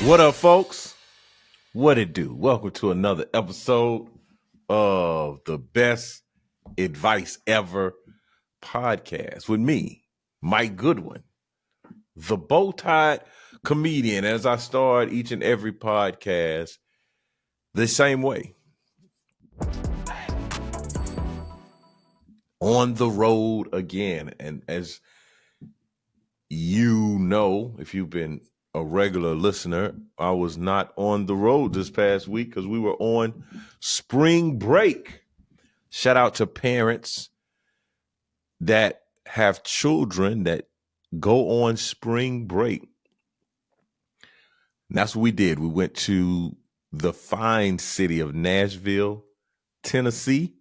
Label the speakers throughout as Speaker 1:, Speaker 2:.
Speaker 1: What up, folks? What it do? Welcome to another episode of the Best Advice Ever podcast with me, Mike Goodwin, the bow-tied comedian, as I start each and every podcast the same way. On the road again. And as you know, if you've been a regular listener, I was not on the road this past week because we were on spring break. Shout out to parents that have children that go on spring break. And that's what we did. We went to the fine city of Nashville, Tennessee,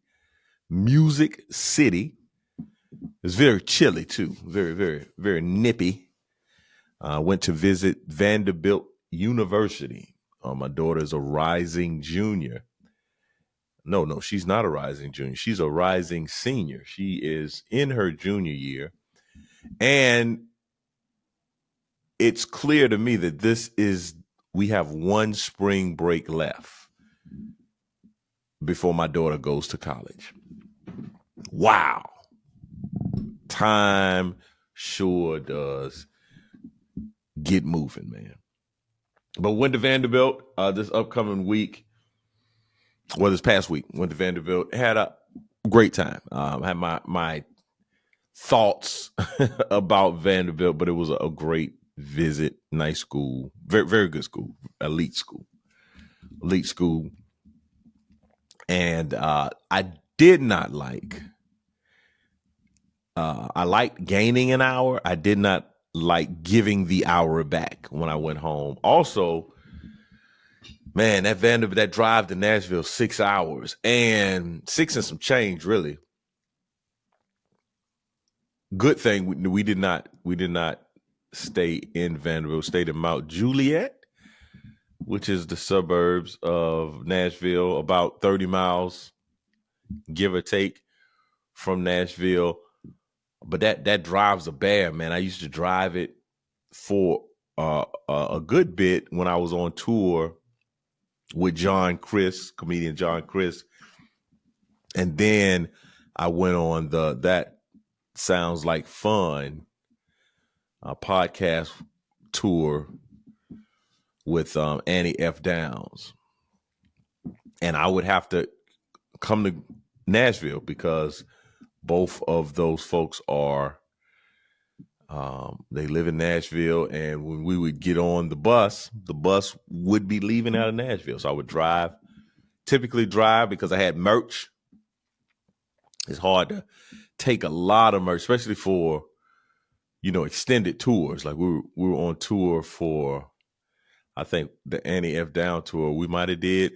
Speaker 1: Music City. It was very chilly too, very, very, very nippy. Went to visit Vanderbilt University. My daughter's a rising junior. No, she's not a rising junior. She's a rising senior. She is in her junior year. And it's clear to me that we have one spring break left before my daughter goes to college. Wow. Time sure does get moving, man. But went to Vanderbilt this upcoming week. Well, this past week, went to Vanderbilt. Had a great time. Had my thoughts about Vanderbilt, but it was a great visit. Nice school. Very, very good school. Elite school. And I did not like, I liked gaining an hour. I did not like giving the hour back when I went home. Also, man, that drive to Nashville, 6 hours and 6 and some change, really. Good thing we did not stay in Vanderbilt. Stayed in Mount Juliet, which is the suburbs of Nashville, about 30 miles, give or take, from Nashville. But that drive's a bear, man. I used to drive it for a good bit when I was on tour with comedian John Chris. And then I went on that sounds like fun podcast tour with Annie F. Downs. And I would have to come to Nashville because both of those folks they live in Nashville. And when we would get on the bus would be leaving out of Nashville. So I would typically drive because I had merch. It's hard to take a lot of merch, especially for, extended tours. Like we were on tour for, I think, the Annie F. Down tour. We might have did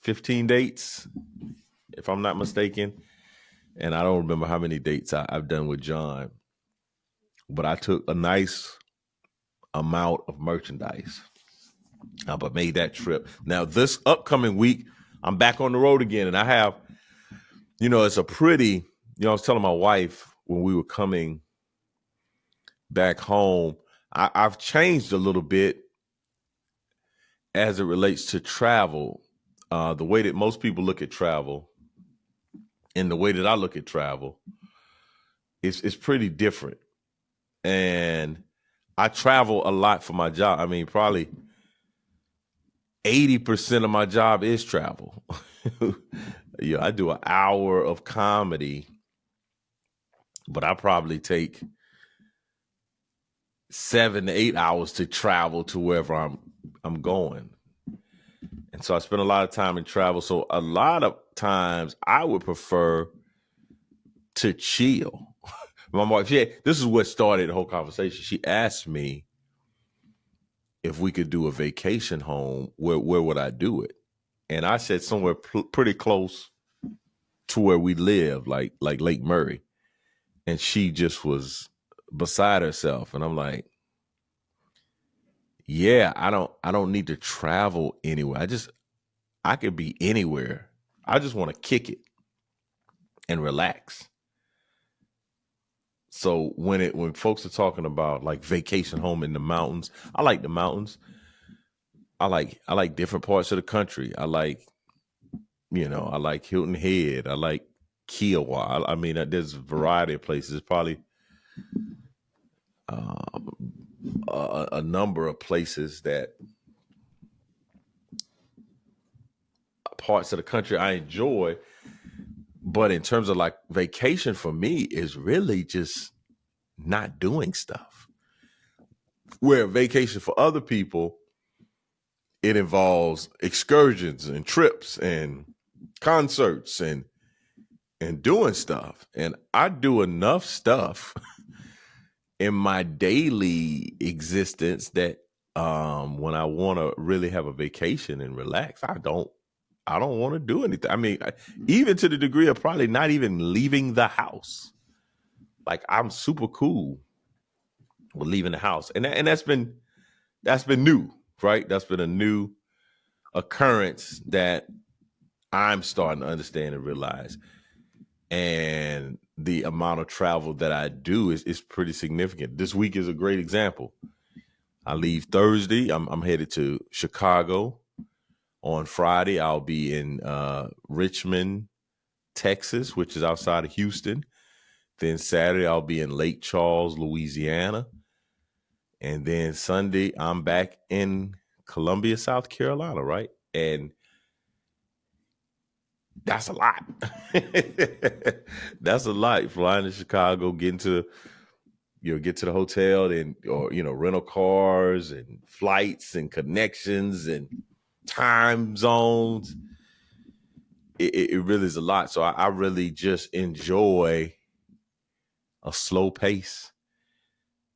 Speaker 1: 15 dates, if I'm not mistaken. And I don't remember how many dates I've done with John. But I took a nice amount of merchandise. But made that trip. Now, this upcoming week, I'm back on the road again. And I have, it's a pretty, I was telling my wife when we were coming back home, I've changed a little bit as it relates to travel. The way that most people look at travel and the way that I look at travel is pretty different. And I travel a lot for my job. I mean, probably 80% of my job is travel. I do an hour of comedy, but I probably take 7 to 8 hours to travel to wherever I'm going. And so I spend a lot of time in travel. So a lot of times I would prefer to chill. My wife, this is what started the whole conversation. She asked me if we could do a vacation home, where would I do it? And I said somewhere pretty close to where we live, like Lake Murray. And she just was beside herself. And I'm like, yeah, I don't need to travel anywhere. I could be anywhere. I just want to kick it and relax. So when folks are talking about like vacation home in the mountains, I like the mountains. I like different parts of the country. I like Hilton Head. I like Kiowa. I mean, there's a variety of places. Probably a number of places that parts of the country I enjoy. But in terms of like vacation for me is really just not doing stuff. Where vacation for other people, it involves excursions and trips and concerts and doing stuff. And I do enough stuff in my daily existence that when I want to really have a vacation and relax, I don't want to do anything. I mean, even to the degree of probably not even leaving the house. Like I'm super cool with leaving the house, and that's been new, right? That's been a new occurrence that I'm starting to understand and realize. And the amount of travel that I do is pretty significant. This week is a great example. I leave Thursday. I'm headed to Chicago. On Friday, I'll be in Richmond, Texas, which is outside of Houston. Then Saturday, I'll be in Lake Charles, Louisiana. And then Sunday, I'm back in Columbia, South Carolina, right? And that's a lot. That's a lot. Flying to Chicago, get to the hotel, and rental cars and flights and connections and time zones. It really is a lot. So I really just enjoy a slow pace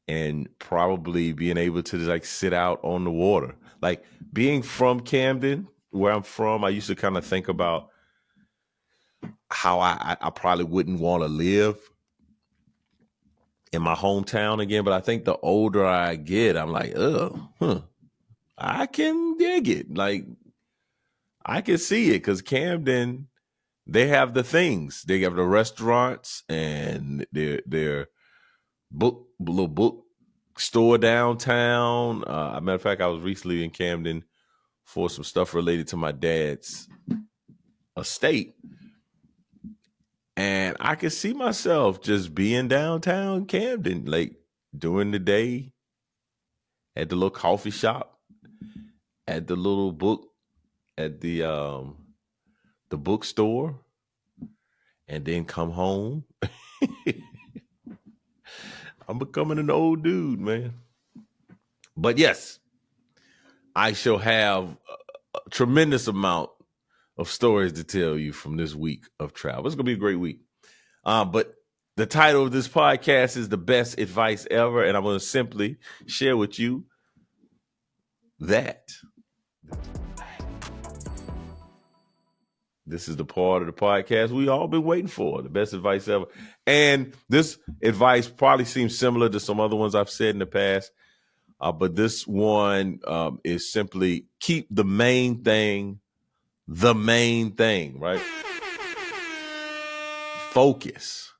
Speaker 1: and probably being able to like sit out on the water. Like being from Camden, where I'm from, I used to kind of think about how I probably wouldn't want to live in my hometown again. But I think the older I get, I'm like, I can dig it. Like I can see it because Camden, they have the things. They have the restaurants and their little book store downtown. As a matter of fact, I was recently in Camden for some stuff related to my dad's estate. And I could see myself just being downtown Camden, like during the day at the little coffee shop, at the little book, at the bookstore, and then come home. I'm becoming an old dude, man. But yes, I shall have a tremendous amount of stories to tell you from this week of travel. It's going to be a great week. But the title of this podcast is The Best Advice Ever, and I'm going to simply share with you that this is the part of the podcast we all been waiting for, the best advice ever. And this advice probably seems similar to some other ones I've said in the past, but this one is simply keep the main thing, right? Focus.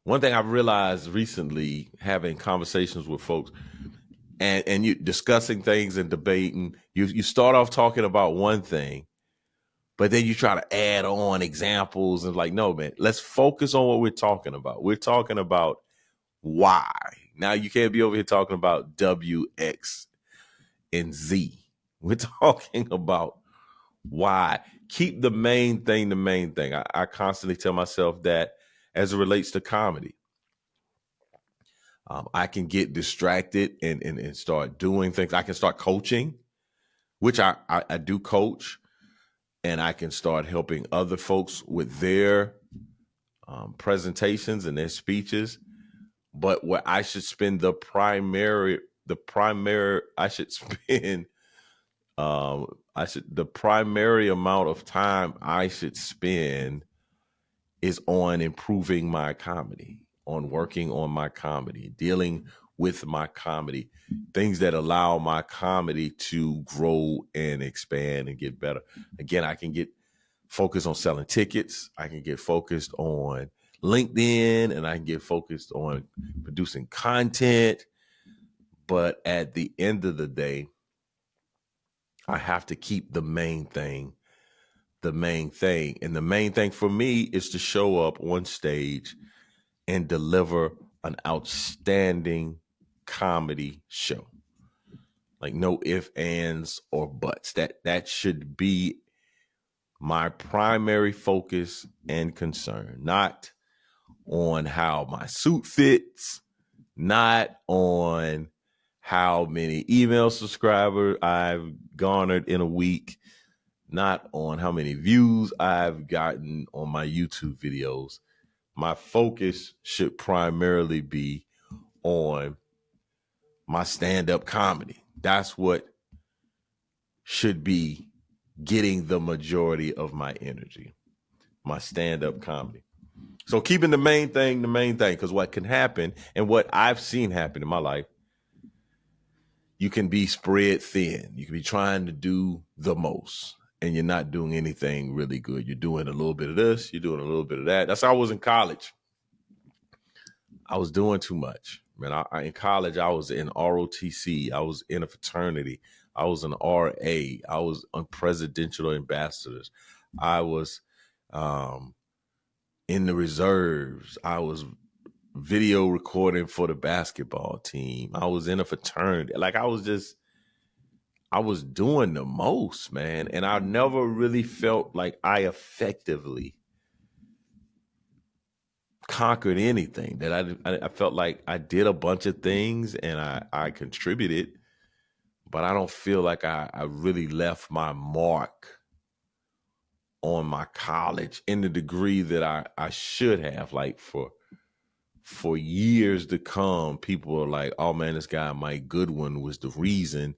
Speaker 1: One thing I've realized recently, having conversations with folks and you discussing things and debating, you start off talking about one thing, but then you try to add on examples and like, no, man, let's focus on what we're talking about. We're talking about why. Now you can't be over here talking about W, X, and Z. We're talking about why. Keep the main thing the main thing. I constantly tell myself that as it relates to comedy. I can get distracted and start doing things. I can start coaching, which I do coach, and I can start helping other folks with their presentations and their speeches. But where I should spend the primary amount of time I should spend is on improving my comedy, on working on my comedy, dealing with my comedy, things that allow my comedy to grow and expand and get better. Again, I can get focused on selling tickets. I can get focused on LinkedIn, and I can get focused on producing content. But at the end of the day, I have to keep the main thing the main thing. And the main thing for me is to show up on stage and deliver an outstanding comedy show. Like no ifs, ands, or buts. That should be my primary focus and concern, not on how my suit fits, not on how many email subscribers I've garnered in a week, not on how many views I've gotten on my YouTube videos. My focus should primarily be on my stand-up comedy. That's what should be getting the majority of my energy, my stand-up comedy. So keeping the main thing, because what can happen and what I've seen happen in my life, you can be spread thin. You can be trying to do the most and you're not doing anything really good. You're doing a little bit of this, you're doing a little bit of that. That's how I was in college. I was doing too much. Man, in college, I was in ROTC. I was in a fraternity. I was an RA. I was on presidential ambassadors. I was in the reserves. I was video recording for the basketball team. I was in a fraternity. Like I was doing the most, man. And I never really felt like I effectively conquered anything. That I felt like I did a bunch of things and I contributed, but I don't feel like I really left my mark on my college in the degree that I should have. Like for years to come, people are like, oh man, this guy Mike Goodwin was the reason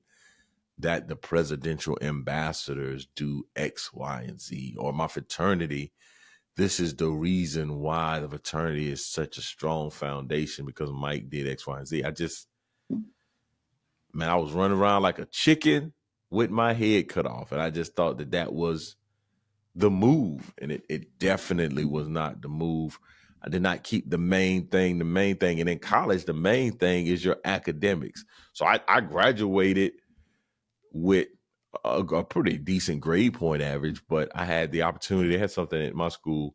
Speaker 1: that the presidential ambassadors do X, Y, and Z, or my fraternity. This is the reason why the fraternity is such a strong foundation because Mike did X, Y, and Z. I was running around like a chicken with my head cut off. And I just thought that was the move. And it definitely was not the move. I did not keep the main thing. And in college, the main thing is your academics. So I graduated with a pretty decent grade point average, but I had the opportunity. They had something at my school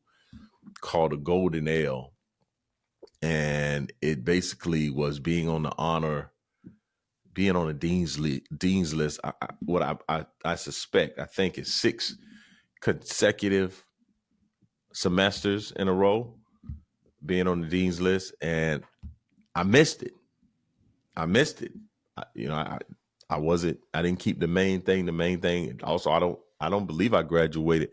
Speaker 1: called a Golden L. And it basically was being on the dean's list. I suspect, I think it's 6 consecutive semesters in a row being on the dean's list, and I missed it. I didn't keep the main thing. Also, I don't believe I graduated.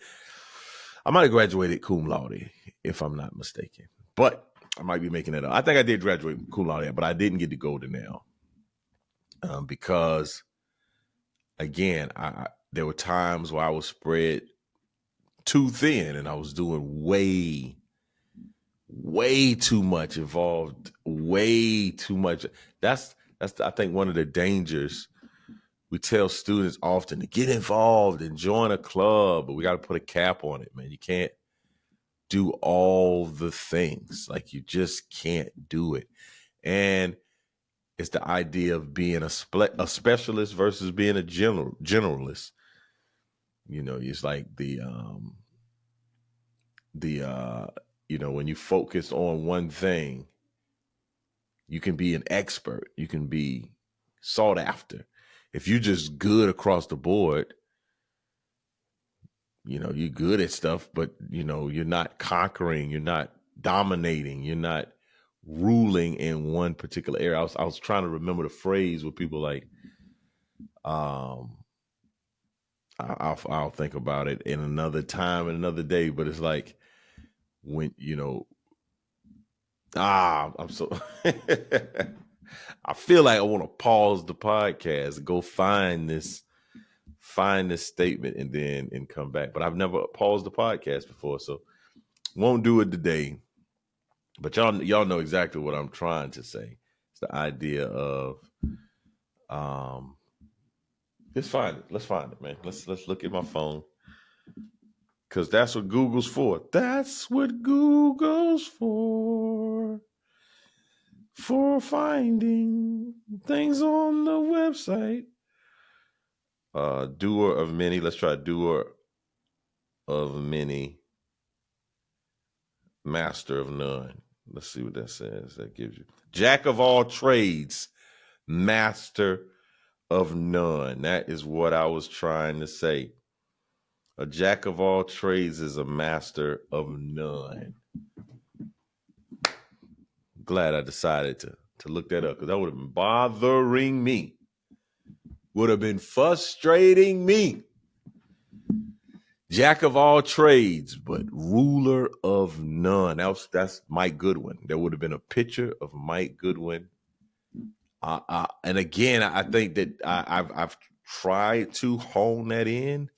Speaker 1: I might have graduated cum laude, if I'm not mistaken, but I might be making that up. I think I did graduate cum laude, but I didn't get the golden L because, again, there were times where I was spread too thin, and I was doing way too much, involved way too much. That's I think one of the dangers. We tell students often to get involved and join a club, but we got to put a cap on it, man. You can't do all the things. Like you just can't do it. And it's the idea of being a specialist versus being a generalist. You know, it's like when you focus on one thing, you can be an expert. You can be sought after. If you're just good across the board, you're good at stuff, but you're not conquering, you're not dominating, you're not ruling in one particular area. I was trying to remember the phrase where people like, I'll think about it in another time and another day, but it's like when, I'm so, I feel like I want to pause the podcast and go find this statement and come back. But I've never paused the podcast before, so won't do it today. But y'all know exactly what I'm trying to say. It's the idea of let's find it, man. Let's look at my phone. Because that's what Google's for. That's what Google's for finding things on the website. Doer of many. Let's try doer of many, master of none. Let's see what that says. That gives you jack of all trades, master of none. That is what I was trying to say. A jack of all trades is a master of none. Glad I decided to look that up, because that would have been bothering me. Would have been frustrating me. Jack of all trades, but ruler of none. That's Mike Goodwin. There would have been a picture of Mike Goodwin. And again, I think that I've tried to hone that in.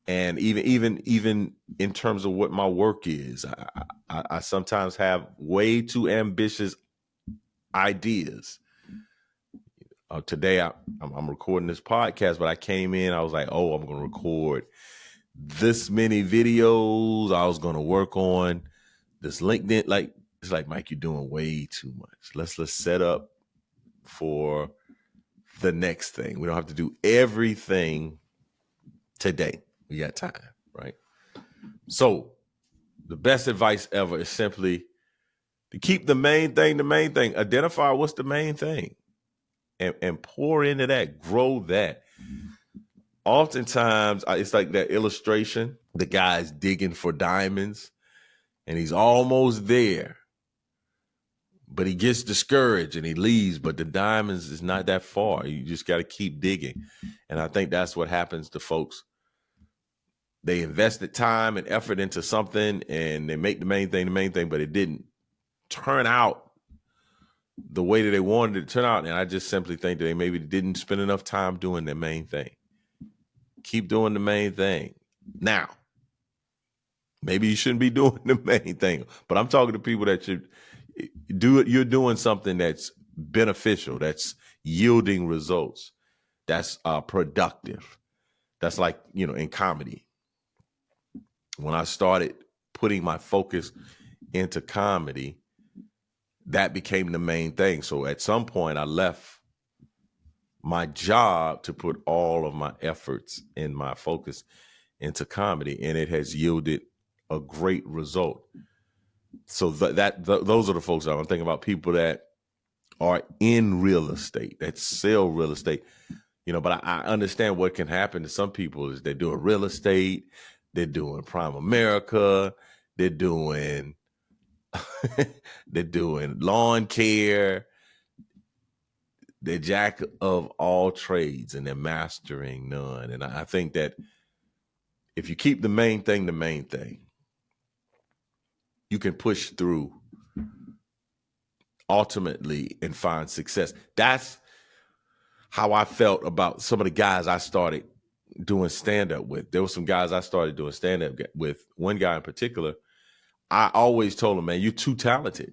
Speaker 1: And even in terms of what my work is, I sometimes have way too ambitious ideas. Today I'm recording this podcast, but I came in, I was like, oh, I'm going to record this many videos. I was going to work on this LinkedIn. Like, it's like, Mike, you're doing way too much. Let's set up for the next thing. We don't have to do everything today. We got time, right? So the best advice ever is simply to keep the main thing the main thing. Identify what's the main thing and pour into that, grow that. Oftentimes, it's like that illustration. The guy's digging for diamonds and he's almost there, but he gets discouraged and he leaves, but the diamonds is not that far. You just got to keep digging. And I think that's what happens to folks. They invested time and effort into something and they make the main thing, but it didn't turn out the way that they wanted it to turn out. And I just simply think that they maybe didn't spend enough time doing their main thing. Keep doing the main thing. Now, maybe you shouldn't be doing the main thing, but I'm talking to people that should do it. You're doing something that's beneficial, that's yielding results, that's productive. That's like, in comedy. When I started putting my focus into comedy, that became the main thing. So at some point I left my job to put all of my efforts and my focus into comedy, and it has yielded a great result. So those are the folks I'm thinking about, people that are in real estate, that sell real estate, but I understand what can happen to some people is they're doing real estate, they're doing Prime America, they're doing they're doing lawn care, they're jack of all trades and they're mastering none. And I think that if you keep the main thing, you can push through ultimately and find success. That's how I felt about some of the guys I started doing stand-up with. There were some guys I started doing stand-up with. One guy in particular, I always told him, man, you're too talented.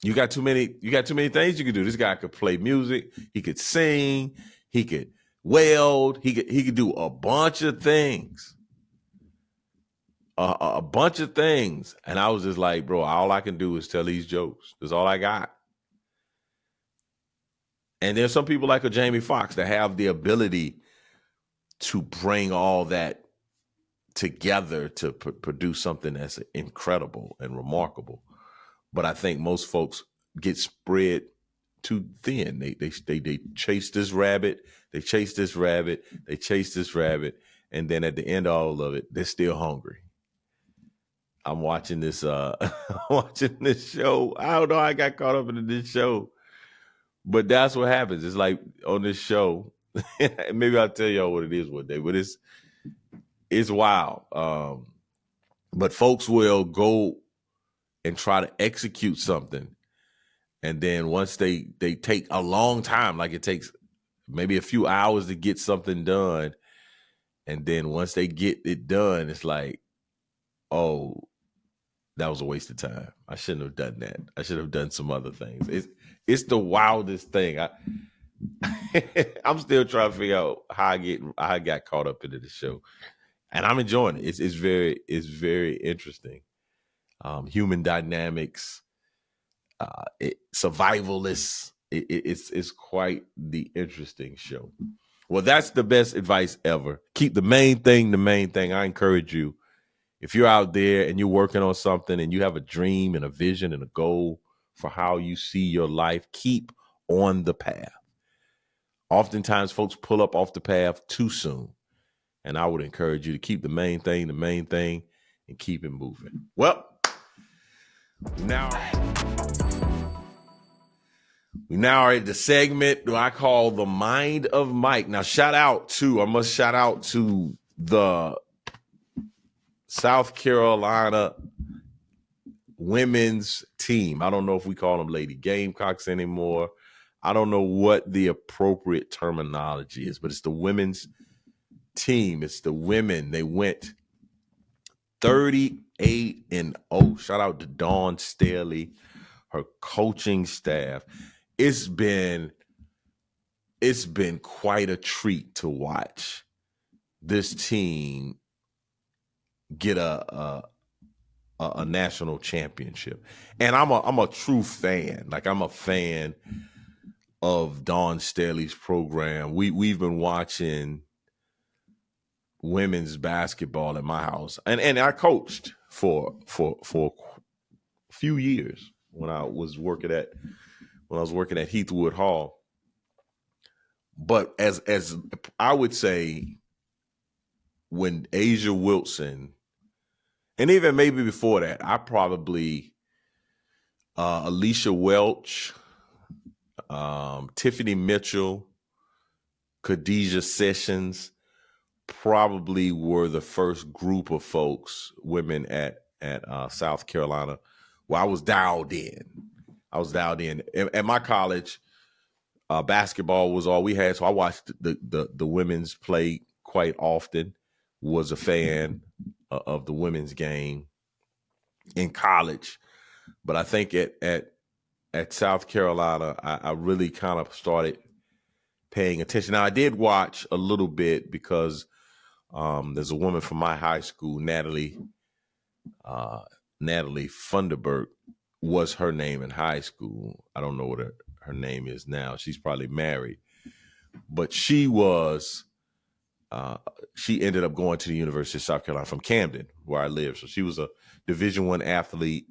Speaker 1: You got too many things you could do. This guy could play music, he could sing, he could weld, he could do a bunch of things. A bunch of things. And I was just like, bro, all I can do is tell these jokes. That's all I got. And there's some people like a Jamie Foxx that have the ability to bring all that together to produce something that's incredible and remarkable. But I think most folks get spread too thin. They chase this rabbit, they chase this rabbit, they chase this rabbit, and then at the end of all of it, they're still hungry. I'm watching this watching this show. I don't know how I got caught up in this show, but that's what happens. It's like on this show, maybe I'll tell y'all what it is one day, but it's wild. But folks will go and try to execute something, and then once they take a long time, like it takes maybe a few hours to get something done, and then once they get it done, it's like, oh, that was a waste of time. I shouldn't have done that. I should have done some other things. It's the wildest thing. I'm still trying to figure out how I got caught up into the show, and I'm enjoying it. It's very interesting. Human dynamics, survivalists. It's quite the interesting show. Well, that's the best advice ever. Keep the main thing the main thing. I encourage you, if you're out there and you're working on something and you have a dream and a vision and a goal for how you see your life, keep on the path. Oftentimes, folks pull up off the path too soon. And I would encourage you to keep the main thing, and keep it moving. Well, we now are at the segment I call the Mind of Mike. Now, I must shout out to the South Carolina women's team. I don't know if we call them Lady Gamecocks anymore. I don't know what the appropriate terminology is, but it's the women's team. It's the women. They went 38-0. Shout out to Dawn Staley, her coaching staff. It's been quite a treat to watch this team get a national championship. And I'm a true fan. Like, I'm a fan of Dawn Staley's program. We've been watching women's basketball at my house, and I coached for a few years when I was working at Heathwood Hall. But as I would say, when Asia Wilson, and even maybe before that, I probably Alicia Welch, Tiffany Mitchell, Khadijah Sessions probably were the first group of folks, women at South Carolina, where I was dialed in. At my college, basketball was all we had, so I watched the women's play quite often. Was a fan of the women's game in college, but I think at South Carolina, I really kind of started paying attention. Now, I did watch a little bit because there's a woman from my high school, Natalie Funderburk was her name in high school. I don't know what her name is now. She's probably married, but she ended up going to the University of South Carolina from Camden, where I live. So she was a Division I athlete,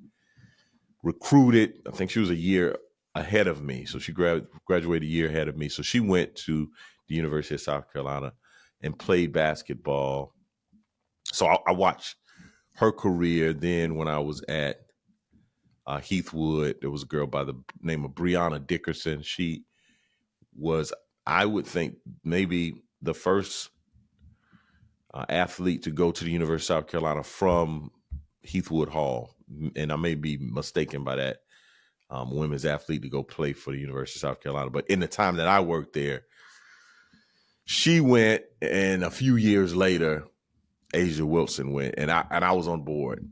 Speaker 1: recruited. I think she was a year ahead of me. So she graduated a year ahead of me. So she went to the University of South Carolina and played basketball. So I watched her career. Then when I was at Heathwood, there was a girl by the name of Brianna Dickerson. She was, I would think, maybe the first athlete to go to the University of South Carolina from Heathwood Hall. And I may be mistaken by that, women's athlete to go play for the University of South Carolina. But in the time that I worked there, she went, and a few years later, Asia Wilson went, and I was on board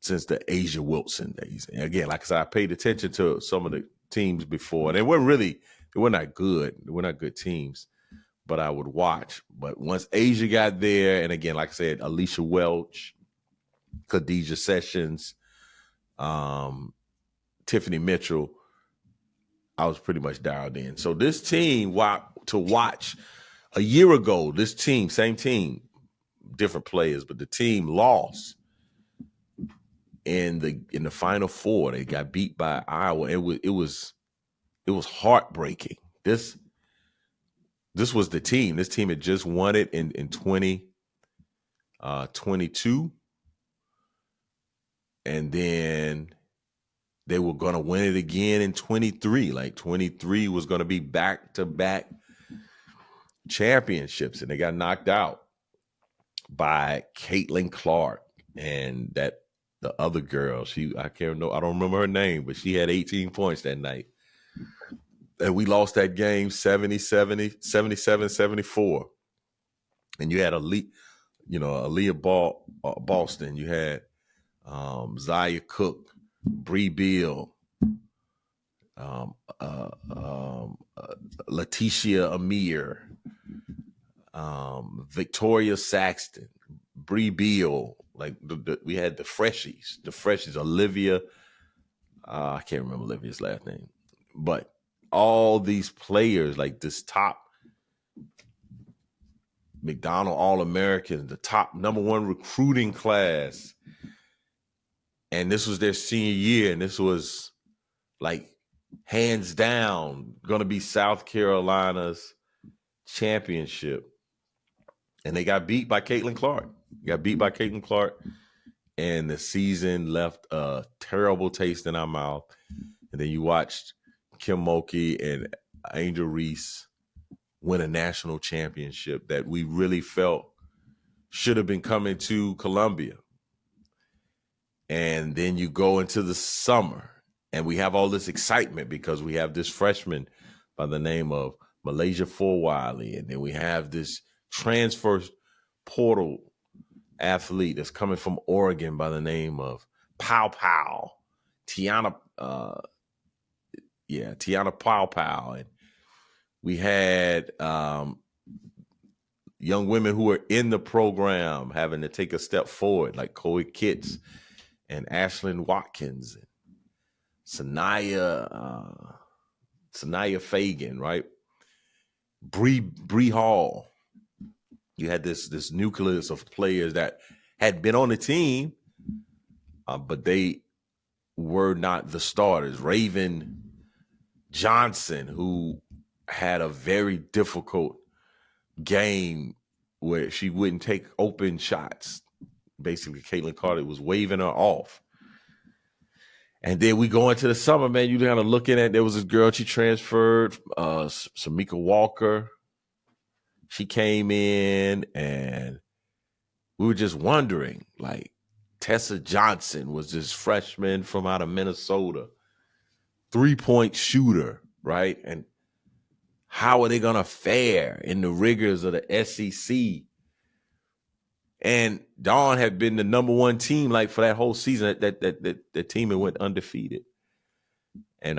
Speaker 1: since the Asia Wilson days. And again, like I said, I paid attention to some of the teams before, and they were not good. They were not good teams, but I would watch. But once Asia got there, and again, like I said, Alicia Welch, Khadijah Sessions, Tiffany Mitchell, I was pretty much dialed in. So this team, to watch a year ago, this team, same team, different players, but the team lost in the Final Four. They got beat by Iowa. It was heartbreaking. This was the team. This team had just won it in 2022, and then they were going to win it again in 23. Like 23 was going to be back-to-back championships, and they got knocked out by Caitlin Clark and the other girl. I don't remember her name, but she had 18 points that night. And we lost that game 77-74. And you had Aaliyah Boston. You had Zaya Cook, Bree Beal, Letitia Amir, Victoria Saxton, Bree Beal. Like we had the freshies, Olivia. I can't remember Olivia's last name, but all these players, like this top McDonald All-Americans, the top #1 recruiting class. And this was their senior year, and this was like hands down going to be South Carolina's championship. And they got beat by Caitlin Clark. And the season left a terrible taste in our mouth. And then you watched Kim Mulkey and Angel Reese win a national championship that we really felt should have been coming to Columbia. And then you go into the summer, and we have all this excitement because we have this freshman by the name of Malaysia Forwiley, and then we have this transfer portal athlete that's coming from Oregon by the name of Tiana Pow. And we had young women who were in the program having to take a step forward, like Coy Kitts and Ashlyn Watkins and Sanaya Fagan, right? Bree Hall. You had this nucleus of players that had been on the team, but they were not the starters. Raven Johnson, who had a very difficult game where she wouldn't take open shots. Basically, Caitlin Carter was waving her off. And then we go into the summer, man. You kind of looking at, there was this girl, she transferred, Samika Walker. She came in, and we were just wondering, like, Tessa Johnson was this freshman from out of Minnesota, 3-point shooter, right? And how are they going to fare in the rigors of the SEC? And Dawn had been the #1 team, like, for that whole season. That team had went undefeated. And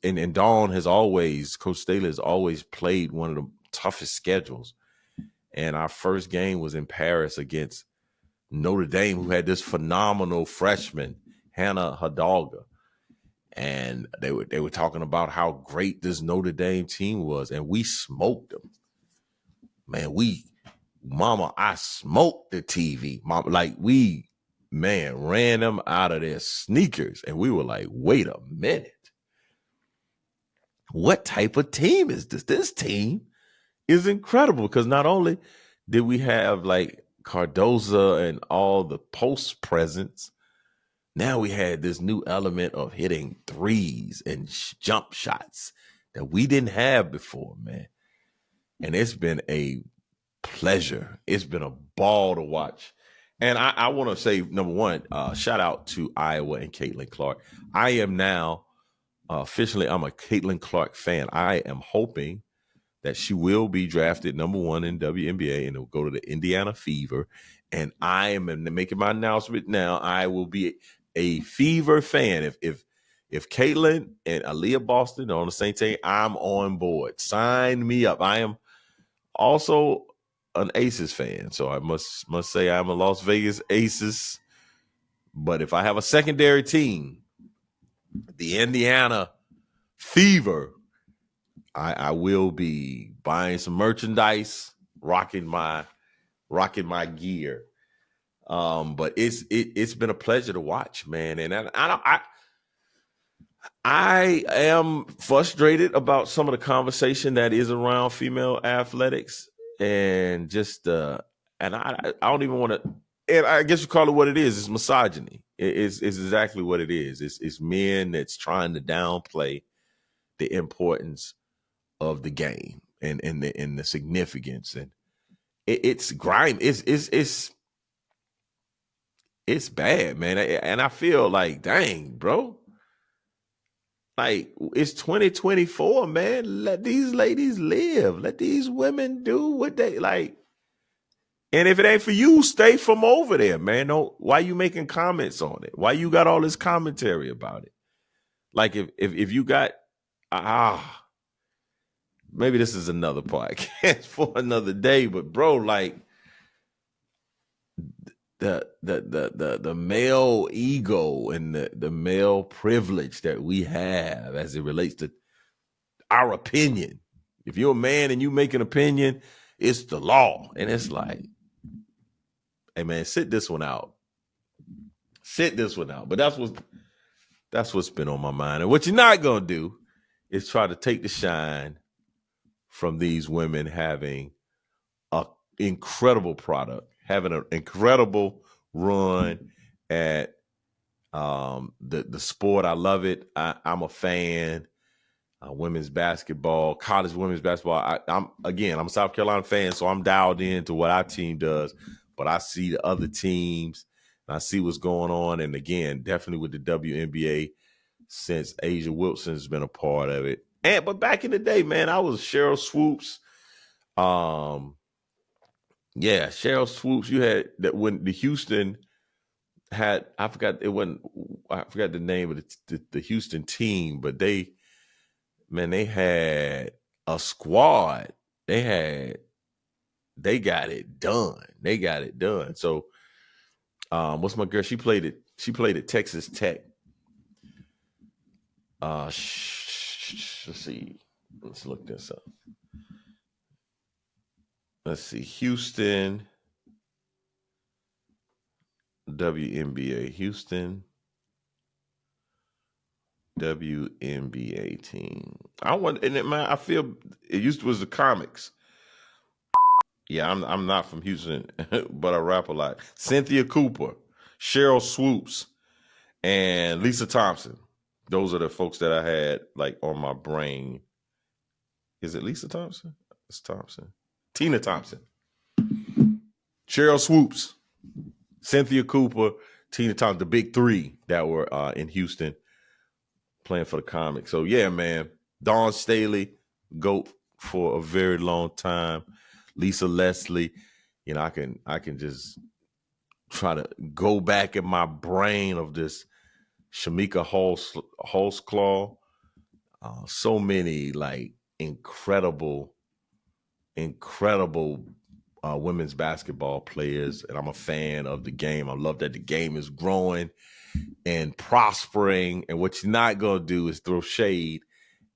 Speaker 1: and Dawn has always, Coach Staley has always played one of the toughest schedules. And our first game was in Paris against Notre Dame, who had this phenomenal freshman, Hannah Hidalgo. And they were talking about how great this Notre Dame team was, and we smoked them. Man, I smoked the TV. Mama, like, we, man, ran them out of their sneakers, and we were like, wait a minute. What type of team is this? This team is incredible, because not only did we have, like, Cardoza and all the post presence, now we had this new element of hitting threes and jump shots that we didn't have before, man. And it's been a pleasure. It's been a ball to watch. And I want to say, #1, shout out to Iowa and Caitlin Clark. I am now officially, I'm a Caitlin Clark fan. I am hoping that she will be drafted #1 in WNBA and will go to the Indiana Fever. And I am making my announcement now. I will be a Fever fan. If Caitlin and Aaliyah Boston are on the same team, I'm on board. Sign me up. I am also an Aces fan, so I must say I'm a Las Vegas Aces. But if I have a secondary team, the Indiana Fever, I will be buying some merchandise, rocking my gear. But it's been a pleasure to watch, man. And I am frustrated about some of the conversation that is around female athletics, and just and I don't even want to. And I guess you call it what it is. It's misogyny. It's exactly what it is. It's men that's trying to downplay the importance of the game and the significance, and it's grime. It's bad, man. And I feel like, dang, bro. Like, it's 2024, man. Let these ladies live. Let these women do what they like. And if it ain't for you, stay from over there, man. Why you making comments on it? Why you got all this commentary about it? Like, if you got maybe this is another podcast for another day, but bro, like, the male ego and the male privilege that we have as it relates to our opinion. If you're a man and you make an opinion, it's the law. And it's like, hey man, sit this one out. Sit this one out. But that's what's been on my mind. And what you're not gonna do is try to take the shine from these women having an incredible product, having an incredible run at the sport. I love it. I'm a fan. Women's basketball, college women's basketball. I'm a South Carolina fan, so I'm dialed into what our team does. But I see the other teams, and I see what's going on. And again, definitely with the WNBA, since Asia Wilson's been a part of it. But back in the day, man, I was Cheryl Swoops. Cheryl Swoops. You had that when the Houston had, I forgot the name of the Houston team, but they had a squad. They got it done. So what's my girl? She played at Texas Tech. Let's see. Let's look this up. Let's see. Houston WNBA. Houston WNBA team. I feel it was the comics. Yeah, I'm not from Houston, but I rap a lot. Cynthia Cooper, Cheryl Swoops, and Lisa Thompson. Those are the folks that I had like on my brain. Is it Lisa Thompson? It's Thompson. Tina Thompson. Cheryl Swoops, Cynthia Cooper, Tina Thompson, the big three that were in Houston playing for the Comics. So yeah, man, Dawn Staley, GOAT for a very long time. Lisa Leslie, I can just try to go back in my brain of this Shamika Holtzclaw. So many like incredible women's basketball players, and I'm a fan of the game. I love that the game is growing and prospering, and what you're not gonna do is throw shade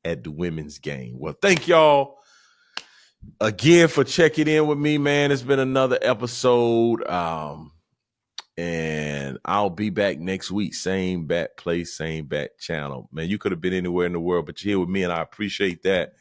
Speaker 1: at the women's game. Well, thank y'all again for checking in with me, man. It's been another episode, and I'll be back next week. Same bat place, same bat channel. Man, you could have been anywhere in the world, but you're here with me, and I appreciate that.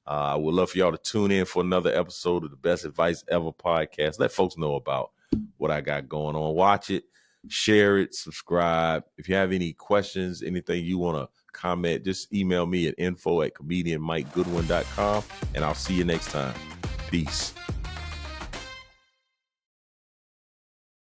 Speaker 1: I would love for y'all to tune in for another episode of the Best Advice Ever podcast. Let folks know about what I got going on. Watch it, share it, subscribe. If you have any questions, anything you want to comment, just email me at info@comedianmikegoodwin.com, and I'll see you next time. Peace.